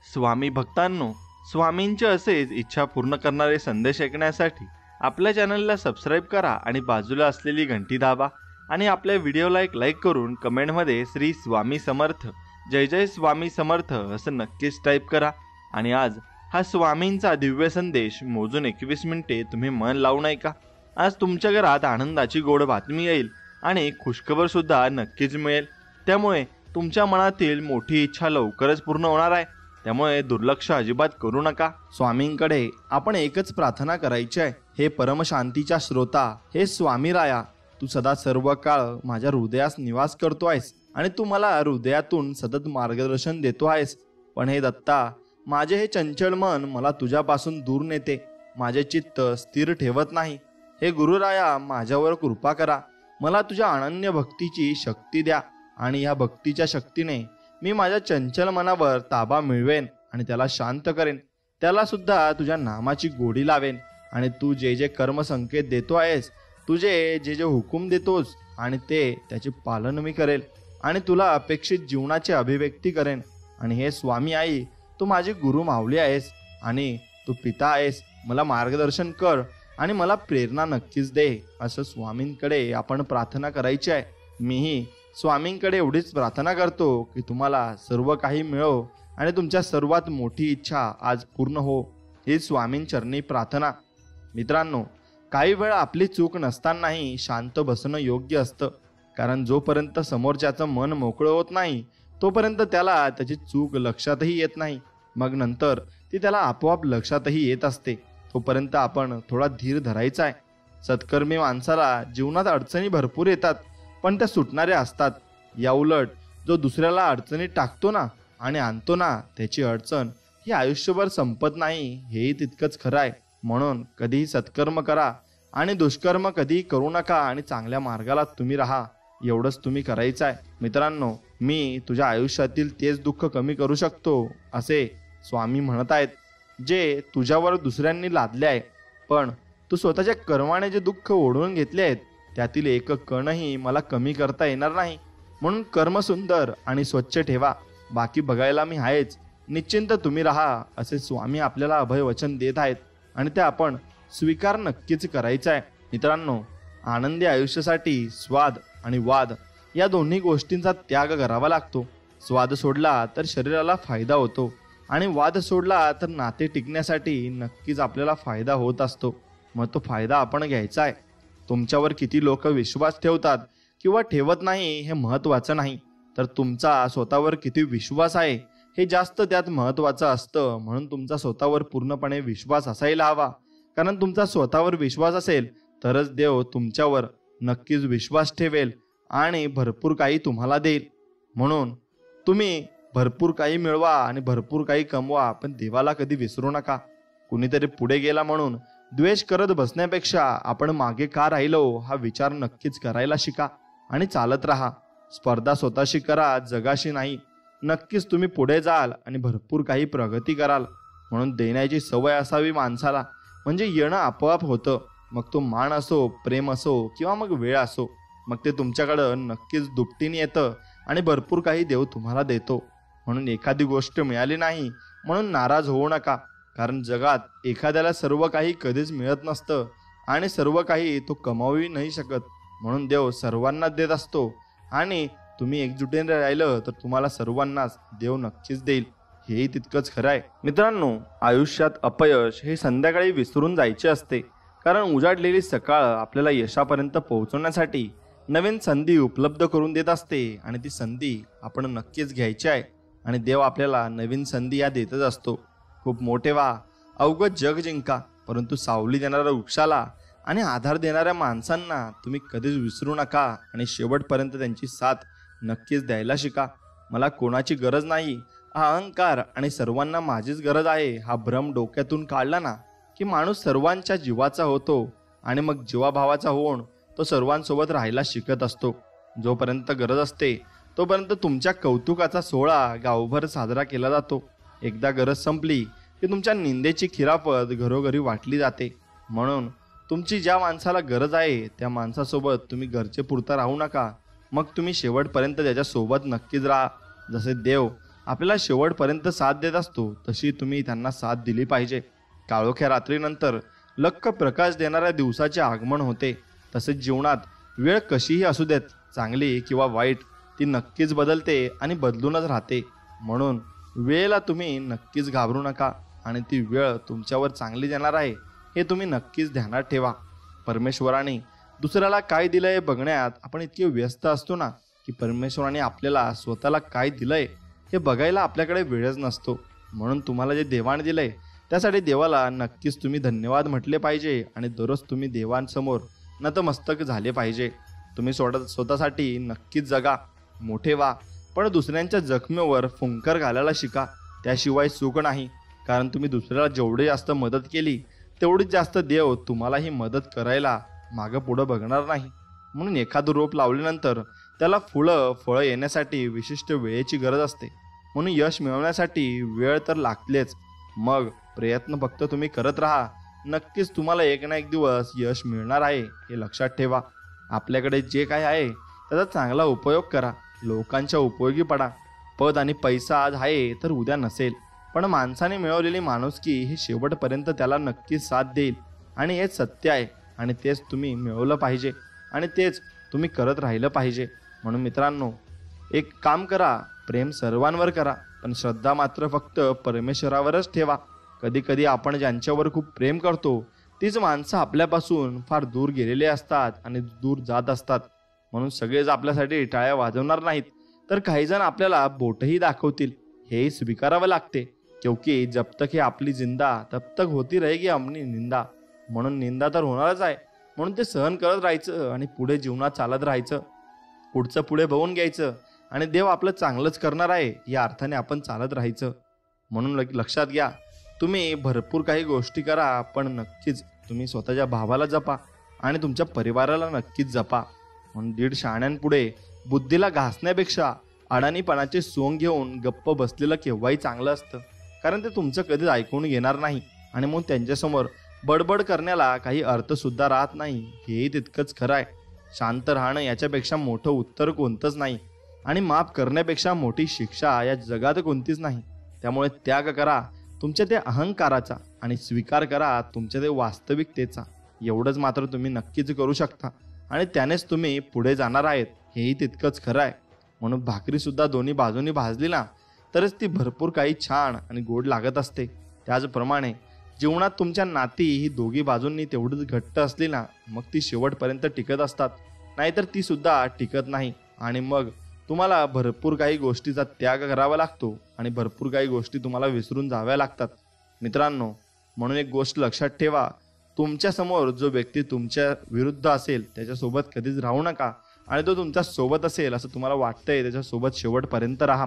स्वामी भक्तांनो, स्वामींचे असेच इच्छा पूर्ण करणारे संदेश ऐकण्यासाठी आपल्या चॅनलला सबस्क्राईब करा आणि बाजूला असलेली घंटी दाबा आणि आपल्या व्हिडिओला एक लाईक करून कमेंटमध्ये श्री स्वामी समर्थ, जय जय स्वामी समर्थ असं नक्कीच टाईप करा। आणि आज हा स्वामींचा दिव्य संदेश मोजून 21 मिनिटे तुम्ही मन लावून ऐका। आज तुमच्या घरात आनंदाची गोड बातमी येईल आणि खुशखबर सुद्धा नक्कीच मिळेल। त्यामुळे तुमच्या मनातील मोठी इच्छा लवकरच पूर्ण होणार आहे, त्यामुळे दुर्लक्ष अजिबात करू नका। स्वामींकडे आपण एकच प्रार्थना करायची आहे, हे परमशांतीच्या श्रोता, हे स्वामी राया, तू सदा सर्व काळ माझ्या हृदयास निवास करतो आहेस आणि तू मला हृदयातून सतत मार्गदर्शन देतो आहेस। पण हे दत्ता, माझे हे चंचल मन मला तुझ्यापासून दूर नेते, माझे चित्त स्थिर ठेवत नाही। हे गुरुराया, माझ्यावर कृपा करा, मला तुझ्या अनन्य भक्तीची शक्ती द्या आणि या भक्तीच्या शक्तीने मी माझ्या चंचल मनावर ताबा मिळवेन आणि त्याला शांत करेन, त्याला सुद्धा तुझ्या नामाची गोडी लावेन। आणि तू जे जे कर्म संकेत देतो आहेस, तुझे जे जे हुकूम देतोस आणि त्याचे पालन मी करेल आणि तुला अपेक्षित जीवनाची अभिव्यक्ती करेन। आणि हे स्वामी आई, तू माझी गुरु माऊली आहेस आणि तू पिता आहेस, मला मार्गदर्शन कर आणि मला प्रेरणा नक्कीच दे, असं स्वामींकडे आपण प्रार्थना करायची आहे। मीही स्वामींकडे एवढीच प्रार्थना करतो की तुम्हाला सर्व काही मिळो आणि तुमच्या सर्वात मोठी इच्छा आज पूर्ण हो, ही स्वामींचरणी प्रार्थना। मित्रांनो, काही वेळ आपली चूक नसतानाही शांत बसणं योग्य असतं, कारण जोपर्यंत समोरच्याचं मन मोकळं होत नाही तोपर्यंत त्याला त्याची चूक लक्षातही येत नाही, मग नंतर ती त्याला आपोआप लक्षातही येत असते। तोपर्यंत आपण थोडा धीर धरायचा आहे। सत्कर्मी माणसाला जीवनात अडचणी भरपूर येतात, पण त्या सुटणाऱ्या असतात। या उलट जो दुसऱ्याला अडचणीत टाकतो ना आणि आणतो ना, त्याची अडचण ही आयुष्यभर संपत नाही, हेही तितकंच खरं आहे। म्हणून कधीही सत्कर्म करा आणि दुष्कर्म कधीही करू नका आणि चांगल्या मार्गाला तुम्ही राहा, एवढंच तुम्ही करायचं आहे। मित्रांनो, मी तुझ्या आयुष्यातील तेच दुःख कमी करू शकतो असे स्वामी म्हणत आहेत, जे तुझ्यावर दुसऱ्यांनी लादले आहे। पण तू स्वतःच्या कर्माने जे दुःख ओढून घेतले आहेत, त्यातील एक कणही मला कमी करता येणार नाही। म्हणून कर्म सुंदर आणि स्वच्छ ठेवा, बाकी बघायला मी आहेच, निश्चिंत तुम्ही राहा, असे स्वामी आपल्याला अभय वचन देत आहेत आणि ते आपण स्वीकार नक्कीच करायचा आहे। मित्रांनो, आनंदी आयुष्यासाठी स्वाद आणि वाद या दोन्ही गोष्टींचा त्याग करावा लागतो। स्वाद सोडला तर शरीराला फायदा होतो आणि वाद सोडला तर नाते टिकण्यासाठी नक्कीच आपल्याला फायदा होत असतो, मग तो फायदा आपण घ्यायचा आहे। तुमच्यावर किती लोक विश्वास ठेवतात किंवा ठेवत नाही हे महत्त्वाचं नाही, तर तुमचा स्वतःवर किती विश्वास आहे हे जास्त त्यात महत्त्वाचं असतं। म्हणून तुमचा स्वतःवर पूर्णपणे विश्वास असायला हवा, कारण तुमचा स्वतःवर विश्वास असेल तरच देव तुमच्यावर नक्कीच विश्वास ठेवेल आणि भरपूर काही तुम्हाला देईल। म्हणून तुम्ही भरपूर काही मिळवा आणि भरपूर काही कमवा, पण देवाला कधी विसरू नका। कुणीतरी पुढे गेला म्हणून द्वेष करत बसण्यापेक्षा आपण मागे का राहिलो हा विचार नक्कीच करायला शिका आणि चालत राहा। स्पर्धा स्वतःशी करा, जगाशी नाही। नक्कीच तुम्ही पुढे जाल आणि भरपूर काही प्रगती कराल। म्हणून देण्याची सवय असावी माणसाला, म्हणजे येणं आपोआप होतं, मग तो मान असो, प्रेम असो किंवा मग वेळ असो, मग ते तुमच्याकडं नक्कीच दुपटीने येतं आणि भरपूर काही देव तुम्हाला देतो। म्हणून एखादी गोष्ट मिळाली नाही म्हणून नाराज होऊ नका, कारण जगात एखाद्याला सर्व काही कधीच मिळत नसतं आणि सर्व काही तो कमावू नाही शकत। म्हणून देव सर्वांना देत असतो आणि तुम्ही एकजुटीने राहिलं तर तुम्हाला सर्वांनाच देव नक्कीच देईल, हेही तितकंच खरं आहे। मित्रांनो, आयुष्यात अपयश हे संध्याकाळी विसरून जायचे असते, कारण उजाडलेली सकाळ आपल्याला यशापर्यंत पोहोचवण्यासाठी नवीन संधी उपलब्ध करून देत असते आणि ती संधी आपण नक्कीच घ्यायची आहे आणि देव आपल्याला नवीन संधी या देतच असतो। खूप मोठे व्हा, अवघड जग जिंका, परंतु सावली देणाऱ्या वृक्षाला आणि आधार देणाऱ्या माणसांना तुम्ही कधीच विसरू नका आणि शेवटपर्यंत त्यांची साथ नक्कीच द्यायला शिका। मला कोणाची गरज नाही हा अहंकार आणि सर्वांना माझीच गरज आहे हा भ्रम डोक्यातून काढला ना की माणूस सर्वांच्या जीवाचा होतो आणि मग जीवाभावाचा होऊन तो सर्वांसोबत राहायला शिकत असतो। जोपर्यंत गरज असते तोपर्यंत तुमच्या कौतुकाचा सोहळा गावभर साजरा केला जातो। एकदा गरज संपली की तुमच्या निंदेची खिरापत घरोघरी वाटली जाते। म्हणून तुमची ज्या माणसाला गरज आहे त्या माणसासोबत तुम्ही गरजेपुरता राहू नका, मग तुम्ही शेवटपर्यंत त्याच्यासोबत नक्कीच राहा। जसे देव आपल्याला शेवटपर्यंत साथ देत असतो तशी तुम्ही त्यांना साथ दिली पाहिजे. काळोख्या रात्रीनंतर लख्ख प्रकाश देणाऱ्या दिवसाचे आगमन होते. तसेच जीवनात वेळ कशीही असू देत, चांगली किंवा वाईट, ती नक्कीच बदलते आणि बदलूनच राहते. म्हणून वेळेला तुम्ही नक्कीच घाबरू नका आणि ती वेळ तुमच्यावर चांगली देणार आहे हे तुम्ही नक्कीच ध्यानात ठेवा. परमेश्वराने दुसऱ्याला काय दिलं हे बघण्यात आपण इतके व्यस्त असतो ना की परमेश्वराने आपल्याला स्वतःला काय दिलंय हे बघायला आपल्याकडे वेळच नसतो. म्हणून तुम्हाला जे देवाने दिलंय त्यासाठी देवाला नक्कीच तुम्ही धन्यवाद म्हटले पाहिजे आणि दररोज तुम्ही देवांसमोर नतमस्तक झाले पाहिजे. तुम्ही स्वतःसाठी नक्कीच जगा, मोठे व्हा, पण दुसऱ्यांच्या जखमेवर फुंकर घालायला शिका. त्याशिवाय सुख नाही. कारण तुम्ही दुसऱ्याला जेवढी जास्त मदत केली तेवढीच जास्त देव तुम्हालाही मदत करायला मागं पुढं बघणार नाही. म्हणून एखादं रोप लावल्यानंतर त्याला फळं येण्यासाठी विशिष्ट वेळेची गरज असते. म्हणून यश मिळवण्यासाठी वेळ तर लागतेच. मग प्रयत्न फक्त तुम्ही करत राहा. नक्कीच तुम्हाला एक ना एक दिवस यश मिळणार आहे हे लक्षात ठेवा. आपल्याकडे जे काही आहे त्याचा चांगला उपयोग करा. लोकांच्या उपयोगी पडा. पद आणि पैसा आज आहे तर उद्या नसेल, पण माणसाने मिळवलेली माणुसकी ही शेवटपर्यंत त्याला नक्कीच साथ देईल आणि हेच सत्य आहे आणि तेच तुम्ही मिळवलं पाहिजे आणि तेच तुम्ही करत राहिलं पाहिजे. म्हणून मित्रांनो, एक काम करा, प्रेम सर्वांवर करा, पण श्रद्धा मात्र फक्त परमेश्वरावरच ठेवा. कधी कधी आपण ज्यांच्यावर खूप प्रेम करतो तीच माणसं आपल्यापासून फार दूर गेलेले असतात आणि दूर जात असतात. म्हणून सगळेच आपल्यासाठी टाळ्या वाजवणार नाहीत, तर काही जण आपल्याला बोटही दाखवतील. हेही स्वीकारावं लागते, क्योंकि जब तक है आपली जिंदा तब तक होती रहेगी अपनी निंदा. म्हणून निंदा तर होणारच आहे, म्हणून ते सहन करत राहायचं आणि पुढे जीवनात चालत राहायचं. पुढचं पुढे बघून घ्यायचं आणि देव आपलं चांगलंच करणार आहे या अर्थाने आपण चालत राहायचं. म्हणून लक्षात घ्या, तुम्ही भरपूर काही गोष्टी करा, पण नक्कीच तुम्ही स्वतःच्या भावाला जपा आणि तुमच्या परिवाराला नक्कीच जपा. म्हणून 1.5 शहाण्यांपुढे बुद्धीला घासण्यापेक्षा अडाणीपणाचे सोंग घेऊन गप्प बसलेलं केव्हाही चांगलं असतं. कारण ते तुमचं कधीच ऐकून घेणार नाही आणि मग त्यांच्यासमोर बडबड करण्याला काही अर्थसुद्धा राहत नाही. हेही तितकंच खरं आहे. शांत राहणं याच्यापेक्षा मोठं उत्तर कोणतंच नाही आणि माफ करण्यापेक्षा मोठी शिक्षा या जगात कोणतीच नाही. त्यामुळे त्याग करा तुमच्या ते अहंकाराचा आणि स्वीकार करा तुमच्या ते वास्तविकतेचा. एवढंच मात्र तुम्ही नक्कीच करू शकता आणि त्यानेच तुम्ही पुढे जाणार आहेत. हेही तितकंच खरं आहे. म्हणून भाकरीसुद्धा दोन्ही बाजूनी भाजली ना तरच ती भरपूर काही छान आणि गोड लागत असते. त्याचप्रमाणे जीवनात तुमच्या नाती ही दोघी बाजूंनी तेवढीच घट्ट असली ना मग ती शेवटपर्यंत टिकत असतात, नाहीतर ती सुद्धा टिकत नाही. आणि मग तुम्हाला भरपूर काही गोष्टीचा त्याग करावा लागतो आणि भरपूर काही गोष्टी तुम्हाला विसरून जाव्या लागतात. मित्रांनो, म्हणून एक गोष्ट लक्षात ठेवा, तुमच्यासमोर जो व्यक्ती तुमच्या विरुद्ध असेल त्याच्यासोबत कधीच राहू नका आणि तो तुमच्या सोबत असेल असं तुम्हाला वाटतंय त्याच्यासोबत शेवटपर्यंत राहा.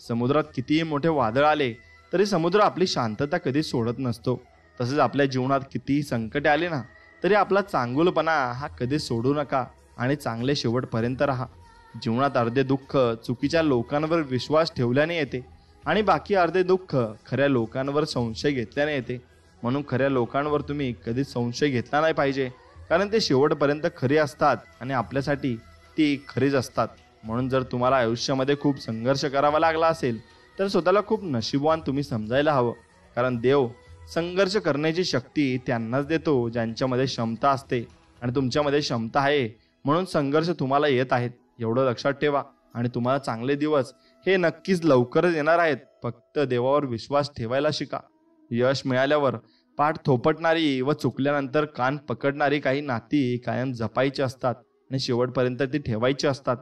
समुद्रात कितीही मोठे वादळ आले तरी समुद्र आपली शांतता कधीच सोडत नसतो. तसेच आपल्या जीवनात कितीही संकटे आले ना तरी आपला चांगुलपणा हा कधीच सोडू नका आणि चांगले शेवटपर्यंत राहा. जीवनात अर्धे दुःख चुकीच्या लोकांवर विश्वास ठेवल्याने येते आणि बाकी अर्धे दुःख खऱ्या लोकांवर संशय घेतल्याने येते. म्हणून खऱ्या लोकांवर तुम्ही कधीच संशय घेतला नाही पाहिजे, कारण ते शेवटपर्यंत खरे असतात आणि आपल्यासाठी ती खरीच असतात. म्हणून जर तुम्हाला आयुष्यामध्ये खूप संघर्ष करावा लागला असेल तर स्वतःला खूप नशीबवान तुम्ही समजायला हवं. कारण देव संघर्ष करण्याची शक्ती त्यांनाच देतो ज्यांच्यामध्ये क्षमता असते आणि तुमच्यामध्ये क्षमता आहे म्हणून संघर्ष तुम्हाला येत आहेत. एवढं लक्षात ठेवा आणि तुम्हाला चांगले दिवस हे नक्कीच लवकरच येणार आहेत. फक्त देवावर विश्वास ठेवायला शिका. यश मिळाल्यावर पाठ थोपटणारी व चुकल्यानंतर कान पकडणारी काही नाती कायम जपायची असतात आणि शेवटपर्यंत ती ठेवायची असतात.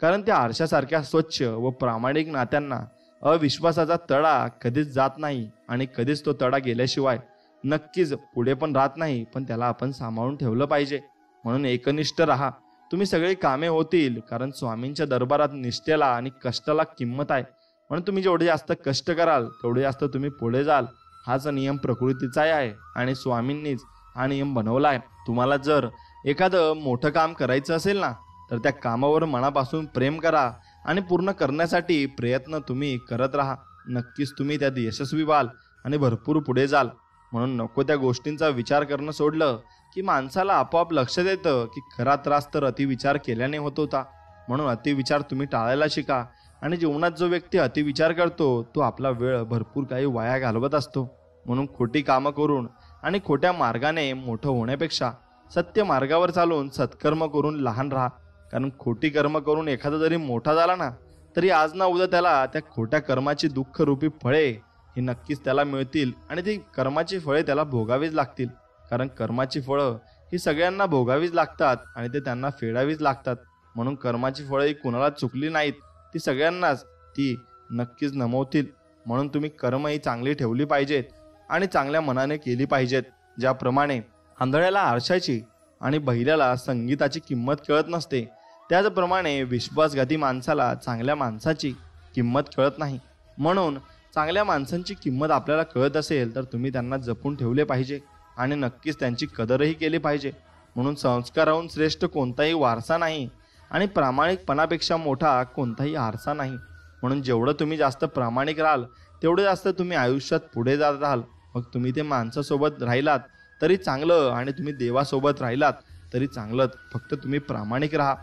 कारण त्या आरशासारख्या स्वच्छ व प्रामाणिक नात्यांना अविश्वासाचा तडा कधीच जात नाही आणि कधीच तो तडा गेल्याशिवाय नक्कीच पुढे पण राहत नाही, पण त्याला आपण सांभाळून ठेवलं पाहिजे. म्हणून एकनिष्ठ राहा. तुम्ही सगळी कामे होतील, कारण स्वामींच्या दरबारात निष्ठेला आणि कष्टाला किंमत आहे. म्हणून तुम्ही जेवढे जास्त कष्ट कराल तेवढे जास्त तुम्ही पुढे जाल. हाच नियम प्रकृतीचा आहे आणि स्वामींनीच हा नियम बनवला आहे. तुम्हाला जर एखादं मोठं काम करायचं असेल ना तर त्या कामावर मनापासून प्रेम करा आणि पूर्ण करण्यासाठी प्रयत्न तुम्ही करत राहा. नक्कीच तुम्ही त्यात यशस्वी व्हाल आणि भरपूर पुढे जाल. म्हणून नको त्या गोष्टींचा विचार करणं सोडलं की माणसाला आपोआप लक्षात येतं की खरा त्रास तर अतिविचार केल्याने होत होता. म्हणून अतिविचार तुम्ही टाळायला शिका आणि जीवनात जो व्यक्ती अतिविचार करतो तो आपला वेळ भरपूर काही वाया घालवत असतो. म्हणून खोटी कामं करून आणि खोट्या मार्गाने मोठं होण्यापेक्षा सत्य मार्गावर चालून सत्कर्म करून लहान राहा. कारण खोटी कर्म करून एखादा जरी मोठा झाला ना तरी आज ना उद्या त्याला त्या खोट्या कर्माची दुःखरूपी फळे ही नक्कीच त्याला मिळतील आणि ती कर्माची फळे त्याला भोगावीच लागतील. कारण कर्माची फळं ही सगळ्यांना भोगावीच लागतात आणि ते त्यांना फेडावीच लागतात. म्हणून कर्माची फळं ही कुणाला चुकली नाहीत, ती सगळ्यांनाच ती नक्कीच नमवतील. म्हणून तुम्ही कर्म ही चांगली ठेवली पाहिजेत आणि चांगल्या मनाने केली पाहिजेत. ज्याप्रमाणे आंधळ्याला आरशाची आणि बहिऱ्याला संगीताची किंमत कळत नसते, त्याचप्रमाणे विश्वासघाती माणसाला चांगल्या माणसाची किंमत कळत नाही. म्हणून चांगल्या माणसांची किंमत आपल्याला कळत असेल तर तुम्ही त्यांना जपून ठेवले पाहिजे आणि नक्कीच त्यांची कदरही केली पाहिजे. म्हणून संस्काराहून श्रेष्ठ कोणताही वारसा नाही आणि प्रामाणिकपणापेक्षा मोठा कोणताही आरसा नाही. म्हणून जेवढं तुम्ही जास्त प्रामाणिक राहाल तेवढं जास्त तुम्ही आयुष्यात पुढे जात राहाल. मग तुम्ही ते माणसासोबत राहिलात तरी चांगलं आणि तुम्ही देवासोबत राहिलात तरी चांगलं. फक्त तुम्ही प्रामाणिक राहा.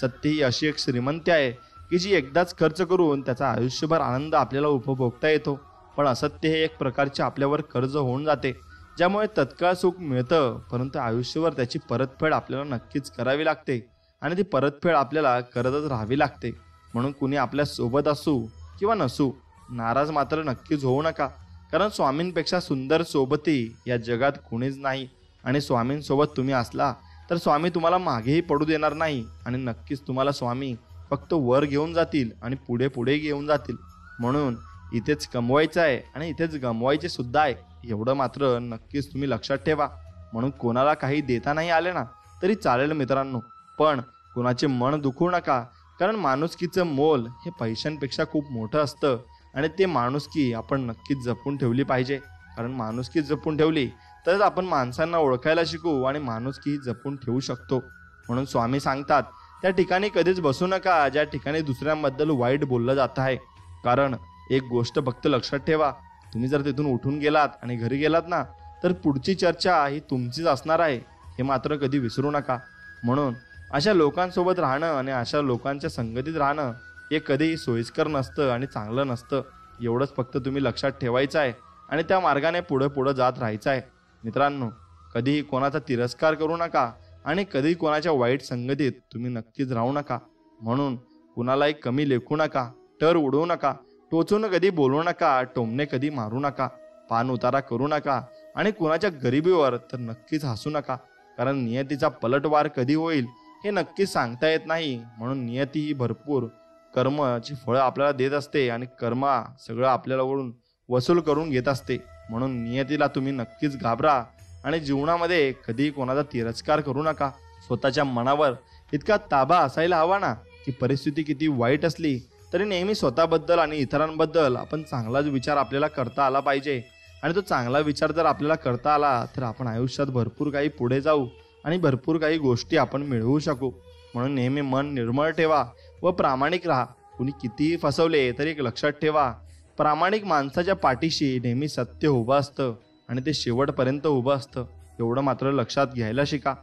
सत्य ही अशी एक श्रीमंती आहे की जी एकदाच खर्च करून त्याचा आयुष्यभर आनंद आपल्याला उपभोगता येतो. पण असत्य हे एक प्रकारचे आपल्यावर कर्ज होऊन जाते, ज्यामुळे तत्काळ सुख मिळतं परंतु आयुष्यभर त्याची परतफेड आपल्याला नक्कीच करावी लागते आणि ती परतफेड आपल्याला करतच राहावी लागते. म्हणून कुणी आपल्या सोबत असू किंवा नसू नाराज मात्र नक्कीच होऊ नका. कारण स्वामींपेक्षा सुंदर सोबती या जगात कुणीच नाही आणि स्वामींसोबत तुम्ही असला तर स्वामी तुम्हाला मागेही पडू देणार नाही आणि नक्कीच तुम्हाला स्वामी फक्त वर घेऊन जातील आणि पुढे पुढे घेऊन जातील. म्हणून इथेच कमवायचं आहे आणि इथेच गमवायचे सुद्धा आहे, एवढं मात्र नक्कीच तुम्ही लक्षात ठेवा. म्हणून कोणाला काही देता नाही आले ना तरी चालेल मित्रांनो, पण कोणाचे मन दुखवू नका. कारण माणुसकीचं मोल हे पैशांपेक्षा खूप मोठं असतं आणि ते माणुसकी आपण नक्कीच जपून ठेवली पाहिजे. कारण माणुसकी जपून ठेवली तरच आपण माणसांना ओळखायला शिकू आणि माणुसकी जपून ठेवू शकतो. म्हणून स्वामी सांगतात त्या ठिकाणी कधीच बसू नका ज्या ठिकाणी दुसऱ्यांबद्दल वाईट बोललं जात आहे. कारण एक गोष्ट फक्त लक्षात ठेवा, तुम्ही जर तिथून उठून गेलात आणि घरी गेलात ना तर पुढची चर्चा ही तुमचीच असणार आहे, हे मात्र कधी विसरू नका. म्हणून अशा लोकांसोबत राहणं आणि अशा लोकांच्या संगतीत राहणं हे कधीही सोयीस्कर नसतं आणि चांगलं नसतं. एवढंच फक्त तुम्ही लक्षात ठेवायचं आहे आणि त्या मार्गाने पुढं पुढं जात राहायचं आहे. मित्रांनो, कधीही कोणाचा तिरस्कार करू नका आणि कधीही कोणाच्या वाईट संगतीत तुम्ही नक्कीच राहू नका. म्हणून कुणालाही कमी लेखू नका, टर उडवू नका, टोचून कधी बोलू नका, टोमणे कधी मारू नका, पान उतारा करू नका आणि कुणाच्या गरिबीवर तर नक्कीच हसू नका. कारण नियतीचा पलटवार कधी होईल हे नक्कीच सांगता येत नाही. म्हणून नियती ही भरपूर कर्माची फळं आपल्याला देत असते आणि कर्मा सगळं आपल्याकडून वसूल करून घेत असते. म्हणून नियतीला तुम्ही नक्कीच घाबरा आणि जीवनामध्ये कधीही कोणाचा तिरस्कार करू नका. स्वतःच्या मनावर इतका ताबा असायला हवा ना की परिस्थिती किती वाईट असली तरी नेहमी स्वतःबद्दल आणि इतरांबद्दल आपण चांगलाच विचार आपल्याला करता आला पाहिजे. आणि तो चांगला विचार जर आपल्याला करता आला तर आपण आयुष्यात भरपूर काही पुढे जाऊ आणि भरपूर काही गोष्टी आपण मिळवू शकू. म्हणून नेहमी मन निर्मळ ठेवा व प्रामाणिक राहा. कुणी कितीही फसवले तरी एक लक्षात ठेवा, प्रामाणिक माणसाच्या पाठीशी नेहमी सत्य उभं असतं आणि ते शेवटपर्यंत उभं असतं. एवढं मात्र लक्षात घ्यायला शिका.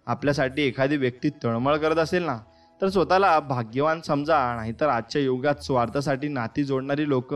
आपल्यासाठी एखादी व्यक्ती तळमळ करत असेल ना तर स्वतःला भाग्यवान समजा, नाहीतर आजच्या युगात स्वार्थासाठी नाती जोडणारी लोक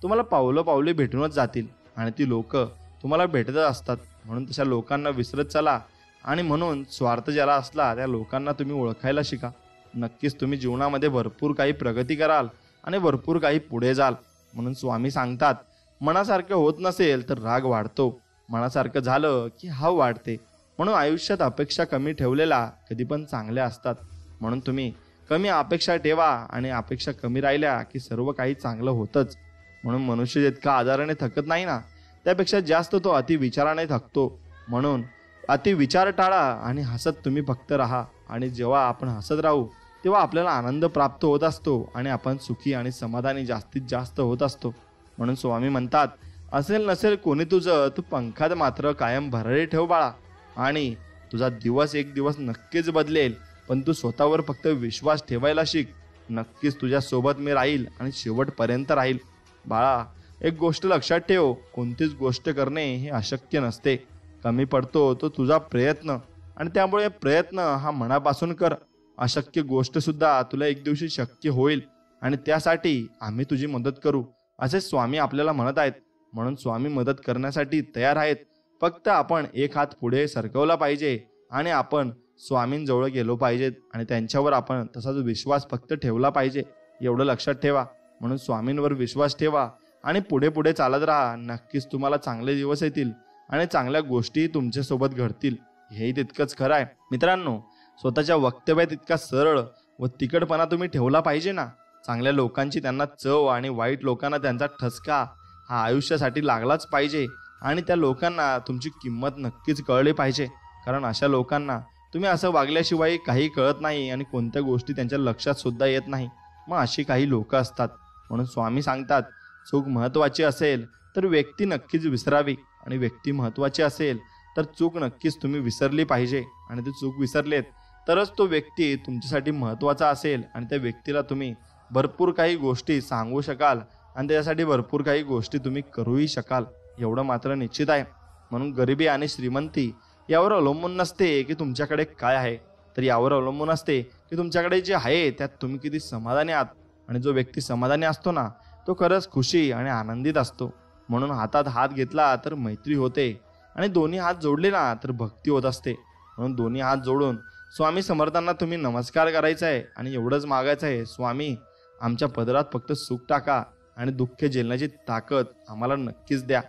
तुम्हाला पावलं पावले भेटूनच जातील आणि ती लोक तुम्हाला भेटतच असतात. म्हणून तशा लोकांना विसरत चला आणि म्हणून स्वार्थ ज्याला असला त्या लोकांना तुम्ही ओळखायला शिका. नक्कीच तुम्ही जीवनामध्ये भरपूर काही प्रगती कराल आणि भरपूर काही पुढे जाल. म्हणून स्वामी सांगतात, मनासारखं होत नसेल तर राग वाढतो, मनासारखं झालं की हाव वाढते. म्हणून आयुष्यात अपेक्षा कमी ठेवलेल्या कधी पण चांगल्या असतात. म्हणून तुम्ही कमी अपेक्षा ठेवा आणि अपेक्षा कमी राहिल्या की सर्व काही चांगलं होतंच. म्हणून मनुष्य जितका आजाराने थकत नाही ना त्यापेक्षा जास्त तो अतिविचाराने थकतो. म्हणून अतिविचार टाळा आणि हसत तुम्ही फक्त राहा. आणि जेव्हा आपण हसत राहू तेव्हा आपल्याला आनंद प्राप्त होत असतो आणि आपण सुखी आणि समाधानी जास्तीत जास्त होत असतो. म्हणून स्वामी म्हणतात, असेल नसेल कोणी तुझं, तू पंखात मात्र कायम भरारी ठेव बाळा. आणि तुझा दिवस एक दिवस नक्कीच बदलेल, पण तू स्वतःवर फक्त विश्वास ठेवायला शिक. नक्कीच तुझ्यासोबत मी राहील आणि शेवटपर्यंत राहील. बाळा, एक गोष्ट लक्षात ठेव, कोणतीच गोष्ट करणे हे अशक्य नसते. कमी पडतो तो तुझा प्रयत्न आणि त्यामुळे प्रयत्न हा मनापासून कर. अशक्य गोष्ट सुद्धा तुला एक दिवशी शक्य होईल. आणि त्यासाठी आम्ही तुझी मदत करू, असे स्वामी आपल्याला म्हणत आहेत. म्हणून स्वामी मदत करण्यासाठी तयार आहेत. फक्त आपण एक हात पुढे सरकवला पाहिजे आणि आपण स्वामींजवळ गेलो पाहिजेत आणि त्यांच्यावर आपण तसाच विश्वास फक्त ठेवला पाहिजे. एवढं लक्षात ठेवा. म्हणून स्वामींवर विश्वास ठेवा आणि पुढे पुढे चालत राहा. नक्कीच तुम्हाला चांगले दिवस येतील आणि चांगल्या गोष्टी तुमच्यासोबत घडतील. हेही तितकंच खरं आहे. मित्रांनो, स्वतःच्या वक्तव्यात इतका सरळ व तिखटपणा तुम्ही ठेवला पाहिजे ना. चांगल्या लोकांची त्यांना चव आणि वाईट लोकांना त्यांचा ठसका हा आयुष्यासाठी लागलाच पाहिजे आणि त्या लोकांना तुमची किंमत नक्कीच कळली पाहिजे. कारण अशा लोकांना तुम्ही असं वागल्याशिवाय काही कळत नाही आणि कोणत्या गोष्टी त्यांच्या लक्षात सुद्धा येत नाही. मग अशी काही लोक असतात. म्हणून स्वामी सांगतात, चूक महत्त्वाची असेल तर व्यक्ती नक्कीच विसरावी आणि व्यक्ती महत्त्वाची असेल तर चूक नक्कीच तुम्ही विसरली पाहिजे. आणि ती चूक विसरलेत तरच तो व्यक्ती तुमच्यासाठी महत्त्वाचा असेल आणि त्या व्यक्तीला तुम्ही भरपूर काही गोष्टी सांगू शकाल आणि त्याच्यासाठी भरपूर काही गोष्टी तुम्ही करूही शकाल. एवढं मात्र निश्चित आहे. म्हणून गरिबी आणि श्रीमंती यावर अवलंबून नसते की तुमच्याकडे काय आहे, तर यावर अवलंबून असते की तुमच्याकडे जे आहे त्यात तुम्ही किती समाधानी आहात. आणि जो व्यक्ती समाधानी असतो ना, तो खरंच खुशी आणि आनंदित असतो. म्हणून हातात हात घेतला तर मैत्री होते आणि दोन्ही हात जोडले ना तर भक्ती होत असते. म्हणून दोन्ही हात जोडून स्वामी समर्थांना तुम्ही नमस्कार करायचा आहे आणि एवढंच मागायचं आहे, स्वामी आमच्या पदरात फक्त सुख टाका आणि दुःख झेलण्याची ताकद आम्हाला नक्कीच द्या.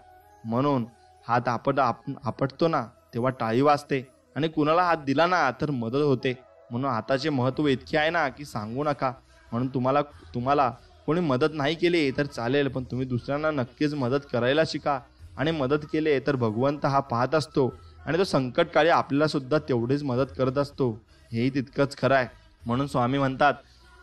म्हणून हात आपटतो ना तेव्हा टाळी वाजते आणि कुणाला हात दिला ना तर मदत होते. म्हणून हाताचे महत्त्व इतके आहे ना की सांगू नका. म्हणून तुम्हाला कोणी मदत नाही केली तर चालेल, पण तुम्ही दुसऱ्यांना नक्कीच मदत करायला शिका. आणि मदत केले तर भगवंत हा पाहत असतो आणि तो संकटकाळी आपल्याला सुद्धा तेवढीच मदत करत असतो. हेही तितकंच खरं आहे. म्हणून स्वामी म्हणतात,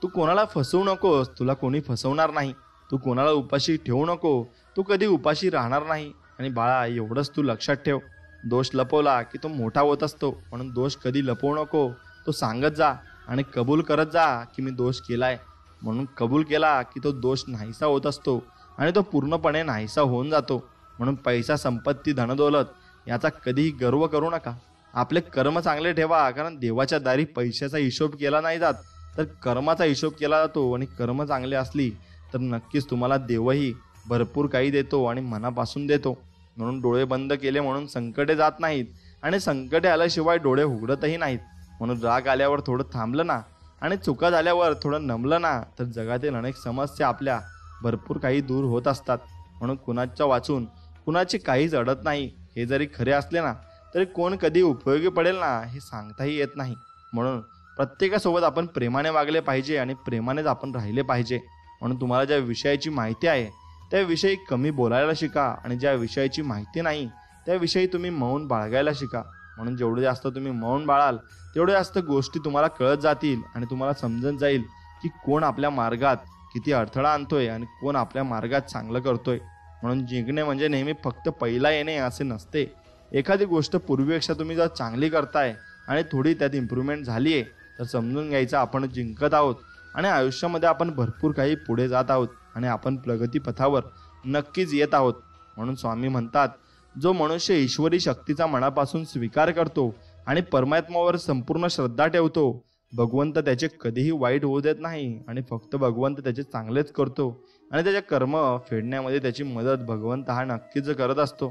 तू कोणाला फसवू नकोस, तुला कोणी फसवणार नाही. तू कोणाला उपाशी ठेवू नको, तू कधी उपाशी राहणार नाही. आणि बाळा, एवढंच तू लक्षात ठेव, दोष लपवला की तो मोठा होत असतो. म्हणून दोष कधी लपवू नको, तो सांगत जा आणि कबूल करत जा की मी दोष केलाय. म्हणून कबूल केला की तो दोष नाहीसा होत असतो आणि तो पूर्णपणे नाहीसा होऊन जातो. म्हणून पैसा, संपत्ती, धनदौलत याचा कधीही गर्व करू नका. आपले कर्म चांगले ठेवा, कारण देवाच्या दारी पैशाचा हिशोब केला नाही जात, तर कर्माचा हिशोब केला जातो. आणि कर्म चांगले असली तर नक्कीच तुम्हाला देवही भरपूर काही देतो आणि मनापासून देतो. म्हणून डोळे बंद केले म्हणून संकटे जात नाहीत आणि संकटे आल्याशिवाय डोळे उघडतही नाहीत. म्हणून राग आल्यावर थोडं थांबलं ना आणि चुका झाल्यावर थोडं नमलं ना तर जगातील अनेक समस्या आपल्या भरपूर काही दूर होत असतात. म्हणून कुणाच्या वाचून कुणाची काहीच अडत नाही. हे जरी खरे असले ना तरी कोण कधी उपयोगी पडेल ना हे सांगताही येत नाही. म्हणून प्रत्येकासोबत आपण प्रेमाने वागले पाहिजे आणि प्रेमानेच आपण राहिले पाहिजे. म्हणून तुम्हाला ज्या विषयाची माहिती आहे त्याविषयी कमी बोलायला शिका आणि ज्या विषयाची माहिती नाही त्याविषयी तुम्ही मौन बाळगायला शिका. म्हणून जेवढे जास्त तुम्ही मौन बाळाल तेवढे जास्त गोष्टी तुम्हाला कळत जातील आणि तुम्हाला समजून जाईल की कोण आपल्या मार्गात किती अडथळा आणतोय आणि कोण आपल्या मार्गात चांगलं करतोय. म्हणून जिंकणे म्हणजे नेहमी फक्त पहिला येणे असे नसते. एखादी गोष्ट पूर्वीपेक्षा तुम्ही जर चांगली करताय आणि थोडी त्यात इम्प्रूव्हमेंट झाली आहे तर समजून घ्यायचं आपण जिंकत आहोत आणि आयुष्यामध्ये आपण भरपूर काही पुढे जात आहोत आणि आपण प्रगतीपथावर नक्कीच येत आहोत. म्हणून स्वामी म्हणतात, जो मनुष्य ईश्वरी शक्तीचा मनापासून स्वीकार करतो आणि परमात्म्यावर संपूर्ण श्रद्धा ठेवतो, भगवंत त्याचे कधीही वाईट होऊ देत नाही आणि फक्त भगवंत त्याचे चांगलेच करतो आणि त्याचे कर्म फेडण्यामध्ये त्याची मदत भगवंत हा नक्कीच करत असतो.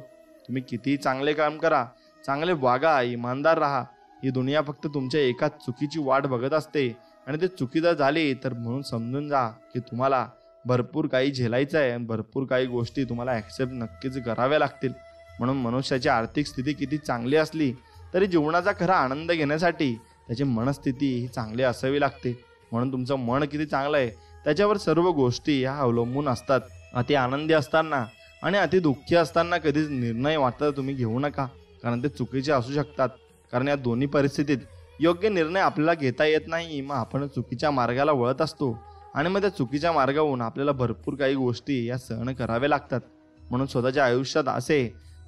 तुम्ही कितीही चांगले काम करा, चांगले वागा, इमानदार राहा, ही दुनिया फक्त तुमच्या एका चुकीची वाट बघत असते आणि ते चुकी जर झाली तर म्हणून समजून जा की तुम्हाला भरपूर काही झेलायचं आहे आणि भरपूर काही गोष्टी तुम्हाला ॲक्सेप्ट नक्कीच कराव्या लागतील. म्हणून मनुष्याची आर्थिक स्थिती किती चांगली असली तरी जीवनाचा खरा आनंद घेण्यासाठी त्याची मनस्थिती ही चांगली असावी लागते. म्हणून तुमचं मन किती चांगलं आहे त्याच्यावर सर्व गोष्टी ह्या अवलंबून असतात. अति आनंदी असताना आणि अति दुःखी असताना कधीच निर्णय वाटता तुम्ही घेऊ नका, कारण ते चुकीचे असू शकतात. कारण या दोन्ही परिस्थितीत योग्य निर्णय आपल्याला घेता येत नाही. मग आपण चुकीच्या मार्गाला वळत असतो आणि मग त्या चुकीच्या मार्गावरून आपल्याला भरपूर काही गोष्टी या सहन कराव्या लागतात. म्हणून स्वतःच्या आयुष्यात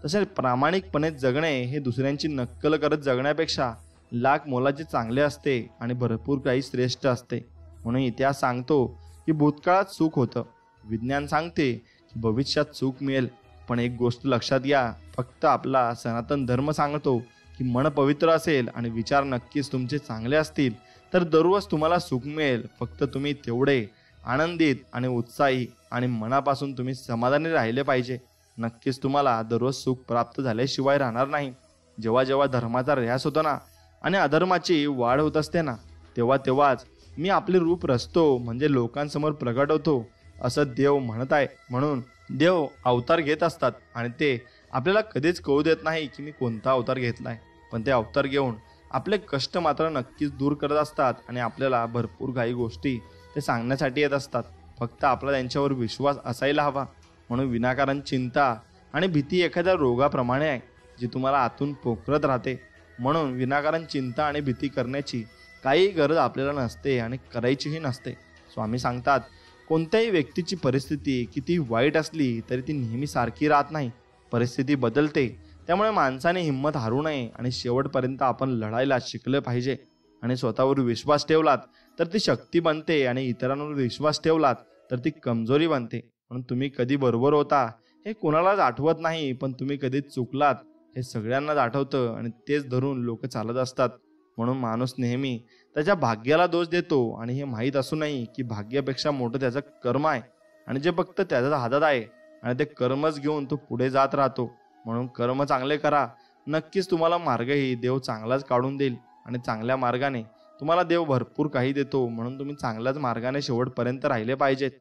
तसे प्रामाणिकपणे जगणे हे दुसऱ्यांची नक्कल करत जगण्यापेक्षा लाख मोलाचे चांगले असते आणि भरपूर काही श्रेष्ठ असते. म्हणून इतिहास सांगतो की भूतकाळात सुख होतं, विज्ञान सांगते की भविष्यात सुख मिळेल. पण एक गोष्ट लक्षात घ्या, फक्त आपला सनातन धर्म सांगतो की मन पवित्र असेल आणि विचार नक्कीच तुमचे चांगले असतील तर दररोज तुम्हाला सुख मिळेल. फक्त तुम्ही तेवढे आनंदित आणि उत्साही आणि मनापासून तुम्ही समाधानी राहिले पाहिजे. नक्कीच तुम्हाला दररोज सुख प्राप्त झाल्याशिवाय राहणार नाही. जेव्हा जेव्हा धर्माचा ऱ्यास होतो ना आणि अधर्माची वाढ होत असते ना, तेव्हाच मी आपले रूप रचतो म्हणजे लोकांसमोर प्रगट होतो असं देव म्हणत आहे. म्हणून देव अवतार घेत असतात आणि ते आपल्याला कधीच कळू देत नाही की मी कोणता अवतार घेतलाय. पण ते अवतार घेऊन आपले कष्ट मात्र नक्कीच दूर करत असतात आणि आपल्याला भरपूर काही गोष्टी ते सांगण्यासाठी येत असतात. फक्त आपला त्यांच्यावर विश्वास असायला हवा. म्हणून विनाकारण चिंता आणि भीती एखाद्या रोगाप्रमाणे आहे जी तुम्हाला आतून पोखरत राहते. म्हणून विनाकारण चिंता आणि भीती करण्याची काही गरज आपल्याला नसते आणि करायचीही नसते. स्वामी सांगतात, कोणत्याही व्यक्तीची परिस्थिती किती वाईट असली तरी ती नेहमी सारखी राहत नाही. परिस्थिती बदलते. त्यामुळे माणसाने हिंमत हारू नये आणि शेवटपर्यंत आपण लढायला शिकलं पाहिजे. आणि स्वतःवर विश्वास ठेवलात तर ती शक्ती बनते आणि इतरांवर विश्वास ठेवलात तर ती कमजोरी बनते. म्हणून तुम्ही कधी बरोबर होता हे कोणालाच आठवत नाही, पण तुम्ही कधी चुकलात हे सगळ्यांनाच आठवतं आणि तेच धरून लोक चालत असतात. म्हणून माणूस नेहमी त्याच्या भाग्याला दोष देतो आणि हे माहीत असूनही की भाग्यापेक्षा मोठं त्याचं कर्म आहे आणि जे फक्त त्याच्या हातात आहे आणि ते कर्मच घेऊन तो पुढे जात राहतो. म्हणून कर्म चांगले करा. नक्कीच तुम्हाला मार्गही देव चांगलाच काढून देईल आणि चांगल्या मार्गाने तुम्हाला देव भरपूर काही देतो. म्हणून तुम्ही चांगल्याच मार्गाने शेवटपर्यंत राहिले पाहिजेत.